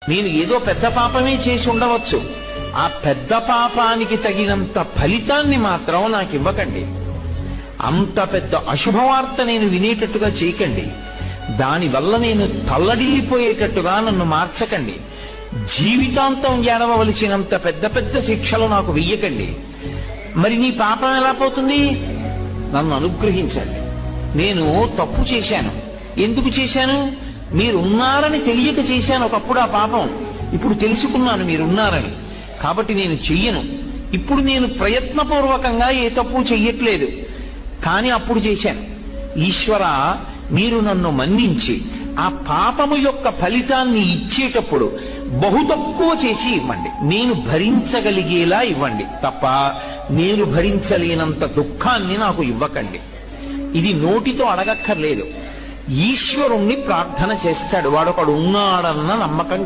నేను ఏదో పెద్ద పాపమే చేసి ఉండవచ్చు, ఆ పెద్ద పాపానికి తగినంత ఫలితాన్ని మాత్రం నాకు ఇవ్వకండి. అంత పెద్ద అశుభవార్త నేను వినేటట్టుగా చేయకండి. దానివల్ల నేను తల్లడిల్లిపోయేటట్టుగా నన్ను మార్చకండి. జీవితాంతం ఏడవలసినంత పెద్ద పెద్ద శిక్షలు నాకు వెయ్యకండి. మరి నీ పాపం ఎలా పోతుంది? నన్ను అనుగ్రహించండి. నేను తప్పు చేశాను. ఎందుకు చేశాను? మీరున్నారని తెలియక చేశాను ఒకప్పుడు ఆ పాపం. ఇప్పుడు తెలుసుకున్నాను మీరున్నారని, కాబట్టి నేను చెయ్యను. ఇప్పుడు నేను ప్రయత్నపూర్వకంగా ఏ తప్పు చెయ్యట్లేదు, కానీ అప్పుడు చేశాను. ఈశ్వర, మీరు నన్ను మన్నించి ఆ పాపము యొక్క ఫలితాన్ని ఇచ్చేటప్పుడు బహు తక్కువ చేసి ఇవ్వండి. నేను భరించగలిగేలా ఇవ్వండి తప్ప నేను భరించలేనంత దుఃఖాన్ని నాకు ఇవ్వకండి. ఇది నోటితో అడగక్కర్లేదు. ఈశ్వరుణ్ణి ప్రార్థన చేస్తాడు. వాడొకడు ఉన్నాడన్న నమ్మకం